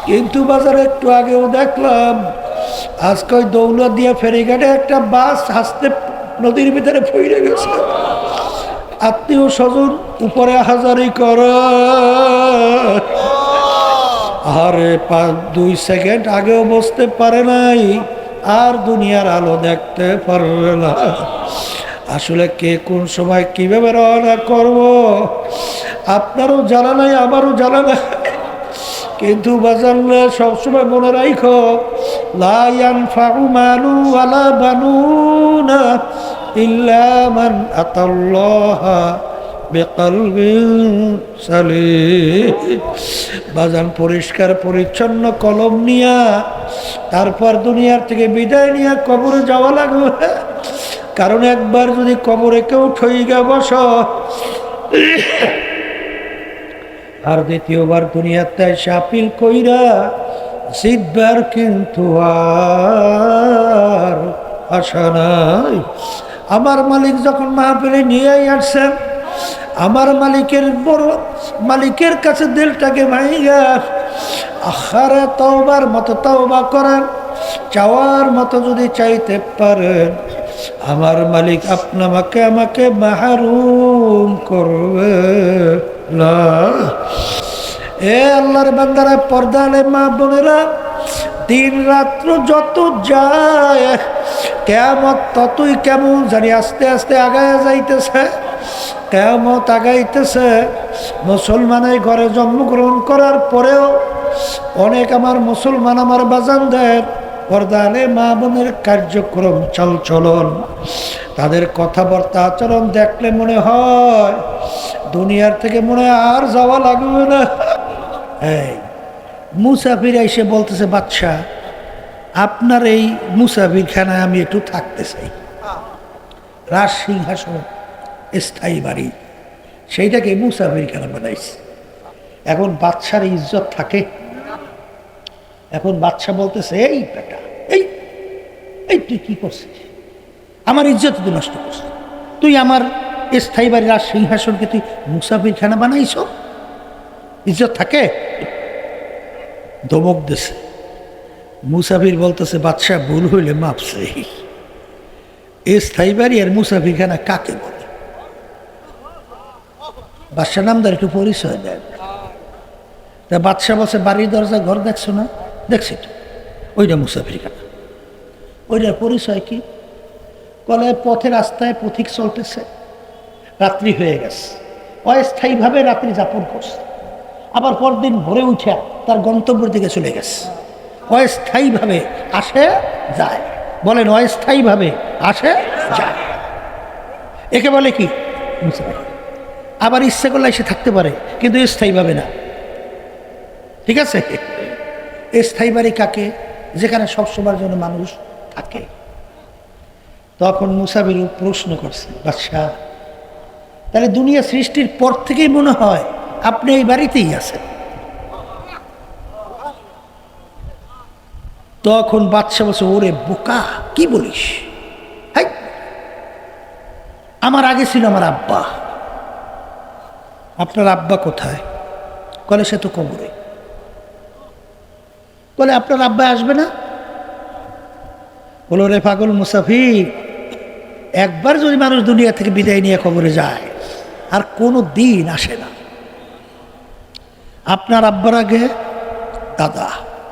কিন্তু বাজারে একটু আগেও দেখলাম আজকে ওই দৌলতদিয়া ফেরিঘাটে একটা বাস হাসতে নদীর ভিতরে পড়ে গেছে। আত্মীয় স্বজন উপরে হাজারি করে, আরে 2 সেকেন্ড আগেও বসতে পারে নাই, আর দুনিয়ার আলো দেখতে পারবে না। আসলে কে কোন সময় কিভাবে রওনা করব আপনারও জানা নাই, আমারও জানা নাই। কিন্তু বাজারলে সবসময় মনে রাখো, লা ইয়ানফাউ মালু ওয়ালা বানুনা ইল্লা মান আতাল্লাহা বিকলবিন সালিম। বাজান পরিষ্কার পরিচ্ছন্ন কলম নিয়া তারপর দুনিয়ার থেকে বিদায় নিয়ে কবরে যাওয়া লাগবে। কারণ একবার যদি কবরে কেউ ঠইগা বস, আর দ্বিতীয়বার দুনিয়াতে এসে আপিল কইরা জিতবার কিন্তু আর আশা নাই। আমার মালিক যখন মাহফিলে নিয়ে আসছেন, আমার মালিকের কাছে দিলটাকে ভাইয়া আখারে তওবার মতো তওবা করেন, চাওয়ার মতো যদি চাইতে পারেন, আমার মালিক আমাকে মাহরুম করবে না। এ আল্লাহর বান্দারা, পর্দালে মা বোনেরা, দিন রাত্র যত যায় কিয়ামত ততই কেমন জানি আস্তে আস্তে আগায় যাইতেছে। কিয়ামত আগাইতেছে। মুসলমানের ঘরে জন্মগ্রহণ করার পরেও অনেক আমার মুসলমান আমার বাজানদের পর্দালে মা বোনের কার্যক্রম চালচলন, তাদের কথাবার্তা আচরণ দেখলে মনে হয় দুনিয়ার থেকে মনে হয় আর যাওয়া লাগবে না। এই মুসাফির এসে বলতেছে, বাদশাহ আপনার এই মুসাফিরখানায় আমি একটু থাকতে চাই। রাজ সিংহাসন স্থায়ী বাড়ি, সেইটাকে মুসাফিরখানা বানাইছে। এখন বাদশার ইজ্জত থাকে। এখন বাদশা বলতেছে, এই বেটা, এই তুই কি করছিস? আমার ইজ্জত তুই নষ্ট করছিস। তুই আমার স্থায়ী বাড়ির রাজ সিংহাসনকে তুই মুসাফিরখানা বানাইছ? ইজ্জত থাকে? ধমক দিছে। মুসাফির বলতেছে, বাদশাহ ভুল হইলে মাপ চাই। স্থায়ী বাড়ি আর মুসাফিরখানা কাকে বলে? বাদশাহ নামদার একটু পরিচয় দেয়। তা বাদশাহ বলছে, বাড়ির দরজা ঘর দেখছো না? দেখছি তো, ওইটা মুসাফিরখানা। ওইটার পরিচয় কি? বলে পথে রাস্তায় পথিক চলতেছে, রাত্রি হয়ে গেছে, অস্থায়ীভাবে রাত্রি যাপন করছে, আবার পরদিন ভোরে উঠে তার গন্তব্যের দিকে চলে গেছে। অস্থায়ীভাবে আসে যায়। বলেন, অস্থায়ীভাবে আসে যায়, একে বলে কি? আবার ইচ্ছে করলে এসে থাকতে পারে, কিন্তু স্থায়ীভাবে না। ঠিক আছে? স্থায়ী বাড়ি কাকে? যেখানে সবসময়ের জন্য মানুষ থাকে। তখন মুসাফির প্রশ্ন করছে, বাদশাহ তাহলে দুনিয়া সৃষ্টির পর থেকেই মনে হয় আপনি এই বাড়িতেই আছেন। তখন বাদশাহ বলছে, ওরে বোকা, কি বলিস? হাই, আমার আগে ছিল আমার আব্বা। আপনার আব্বা কোথায়? বলে, সে তো কবরে। বলে, আপনার আব্বা আসবে না? বলো, রে পাগল মুসাফির, একবার যদি মানুষ দুনিয়া থেকে বিদায় নিয়ে কবরে যায় আর কোনো দিন আসে না। আপনার আব্বার আগে দাদা,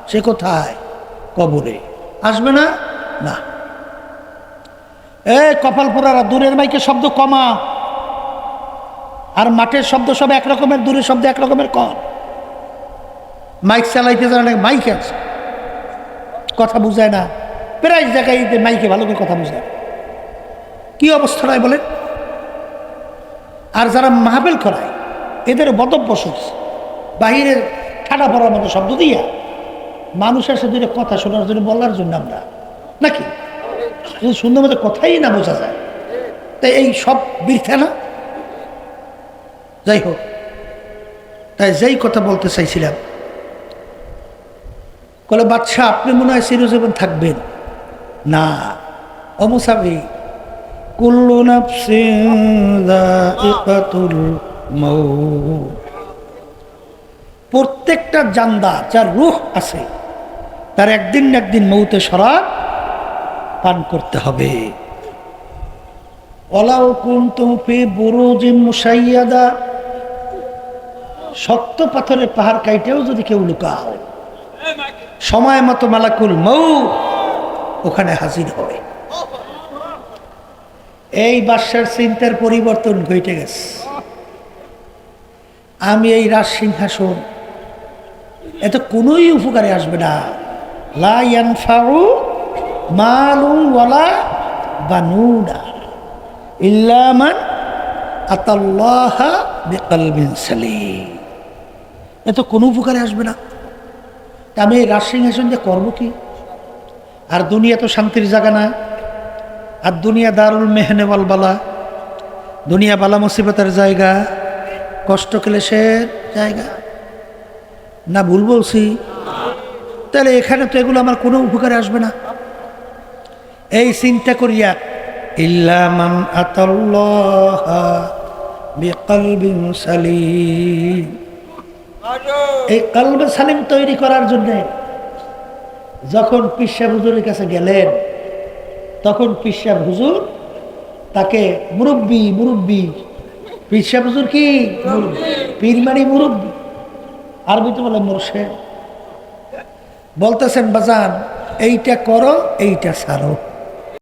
সে কোথায়? কবরে। আসবে না? না। কপাল পোড়ারা, দূরের মাইকে শব্দ কমা, আর মাঠের শব্দ সব একরকমের, দূরের শব্দ একরকমের কম। মাইক চালাইতে জানা, মাইক আছে, কথা বুঝায় না। প্রায় জায়গায় মাইকে ভালো করে কথা বুঝায়। কি অবস্থা নয় বলেন? আর যারা মাহফিল করায় এদের বদভ্যাস, বাহিরের ঠাডা পড়ার মতো শব্দ দিয়া মানুষের সাথে কথা শোনার জন্য, বলার জন্য আমরা নাকি সুন্দর মতো কথাই না বোঝা যায়, তাই এই সব বৃথা না? যাই হোক, তাই যেই কথা বলতে চাইছিলাম, বলে, বাদশাহ আপনি মনে হয় চিরজীবন থাকবেন না। ও মুসাফির, কুল্লু নাফসিন যায়িকাতুল মাউত, প্রত্যেকটা জান্দা যার রূহ আছে তার একদিন না একদিন মৌতে শরাব পান করতে হবে। ওয়ালাউ কুনতুম ফি বুরুজিন মুশাইয়াদা, শক্ত পাথরের পাহাড় কাইটেও যদি কেউ লুকাও, সময় মতো মালাকুল মউত ওখানে হাজির হবে। এই বাদশার চিন্তার পরিবর্তন ঘটে গেছে। আমি এই রাজ সিংহাসন এত কোনোই উপকারে আসবে না। লা ইয়ানফাউ মালুন ওয়ালা বানুনা ইল্লা মান আতাল্লাহা বিকলবিন সালিম। এত কোনো উপকারে আসবে না। আমি এই রাজ সিংহাসন দিয়ে করবো কি? আর দুনিয়া তো শান্তির জায়গা না। আর দুনিয়া দারুল মেহনে ওয়াল বালা, দুনিয়া বালা মুসিবতের জায়গা, কষ্ট ক্লেশের জায়গা না। ভুল বলছি? তাহলে এখানে তো এগুলো আমার কোনো উপকারে আসবে না। এই চিন্তা করিয়া ইল্লা মান আতাল্লাহা বিকলবিন সালিম, এই কলবে সালিম তৈরি করার জন্য যখন পীর সাহেব হুজুরের কাছে গেলেন, তখন পীর সাহেব হুজুর তাকে মুরব্বী পীর সাহেব হুজুর কি পীর মানে মুরব্বী, আরবিতে বলে মুর্শেদ। বলতেছেন বাজান এইটা করো এইটা ছাড়ো।